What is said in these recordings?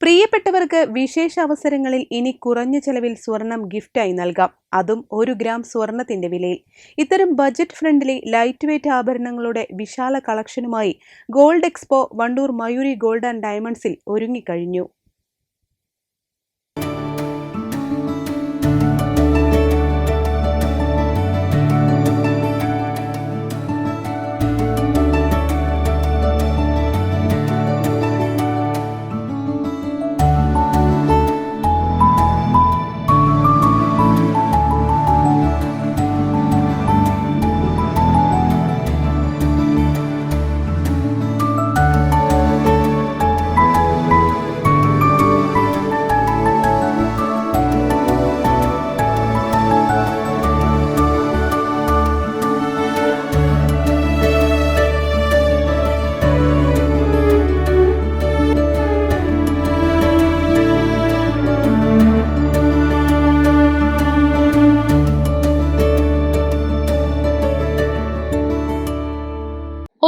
പ്രിയപ്പെട്ടവർക്ക് വിശേഷ അവസരങ്ങളിൽ ഇനി കുറഞ്ഞ ചെലവിൽ സ്വർണം ഗിഫ്റ്റായി നൽകാം, അതും 1 ഗ്രാം സ്വർണത്തിന്റെ വിലയിൽ. ഇത്തരം ബജറ്റ് ഫ്രണ്ട്ലി ലൈറ്റ് വെയ്റ്റ് ആഭരണങ്ങളുടെ വിശാല കളക്ഷനുമായി gold expo Wandoor Mayuri gold and ഡയമണ്ട്സിൽ ഒരുങ്ങിക്കഴിഞ്ഞു.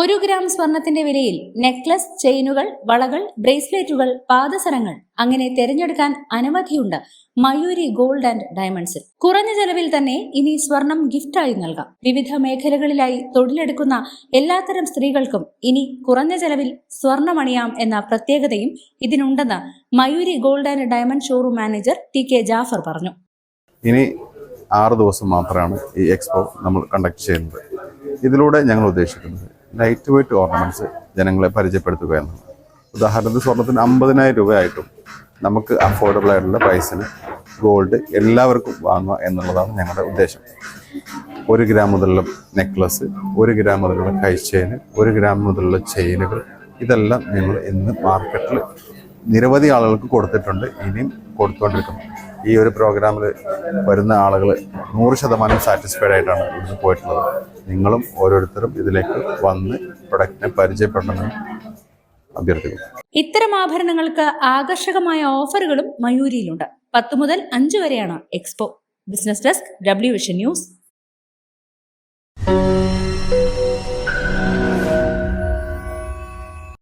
ഒരു ഗ്രാം സ്വർണത്തിന്റെ വിലയിൽ നെക്ലസ്, ചെയിനുകൾ, വളകൾ, ബ്രേസ്ലെറ്റുകൾ, പാദസരങ്ങൾ അങ്ങനെ തിരഞ്ഞെടുക്കാൻ അനവധിയുണ്ട് മയൂരി ഗോൾഡ് ആൻഡ് ഡയമണ്ട്സിൽ. കുറഞ്ഞ ചെലവിൽ തന്നെ ഇനി സ്വർണം ഗിഫ്റ്റായി നൽകാം. വിവിധ മേഖലകളിലായി തൊഴിലെടുക്കുന്ന എല്ലാത്തരം സ്ത്രീകൾക്കും ഇനി കുറഞ്ഞ ചെലവിൽ സ്വർണമണിയാം എന്ന പ്രത്യേകതയും ഇതിനുണ്ടെന്ന് Mayuri gold and diamond showroom manager T K. Jafar പറഞ്ഞു. ഇനി 6 ദിവസം മാത്രമാണ് ഈ എക്സ്പോ നമ്മൾ കണ്ടക്ട് ചെയ്യുന്നത്. ഇതിലൂടെ ഞങ്ങൾ ഉദ്ദേശിക്കുന്നത് ലൈറ്റ് വെയ്റ്റ് ഓർണമെന്റ്സ് ജനങ്ങളെ പരിചയപ്പെടുത്തുക എന്നതാണ്. ഉദാഹരണത്തിന് സ്വർണത്തിന് 50,000 രൂപയായിട്ടും നമുക്ക് അഫോർഡബിൾ ആയിട്ടുള്ള പ്രൈസിന് ഗോൾഡ് എല്ലാവർക്കും വാങ്ങുക എന്നുള്ളതാണ് ഞങ്ങളുടെ ഉദ്ദേശം. 1 ഗ്രാം മുതലുള്ള നെക്ലസ്, 1 ഗ്രാം മുതലുള്ള കൈച്ചെയിന്, 1 ഗ്രാം മുതലുള്ള ചെയിനുകൾ, ഇതെല്ലാം ഞങ്ങൾ ഇന്ന് മാർക്കറ്റിൽ നിരവധി ആളുകൾക്ക് കൊടുത്തിട്ടുണ്ട്, ഇനിയും കൊടുത്തുകൊണ്ടിരിക്കുന്നു. ഈ ഒരു പ്രോഗ്രാമിൽ വരുന്ന ആളുകൾ 100% സാറ്റിസ്ഫൈഡ് ആയിട്ടാണ് ഇവിടുന്ന് പോയിട്ടുള്ളത്. നിങ്ങളും ഓരോരുത്തരും ഇതിലേക്ക് വന്ന് പ്രൊഡക്റ്റിനെ പരിചയപ്പെടണമെന്ന് അഭ്യർത്ഥിക്കുന്നു. ഇത്തരം ആഭരണങ്ങൾക്ക് ആകർഷകമായ ഓഫറുകളും മയൂരിയിലുണ്ട്. 10 മുതൽ 5 വരെയാണ് expo. Business desk, W vision news.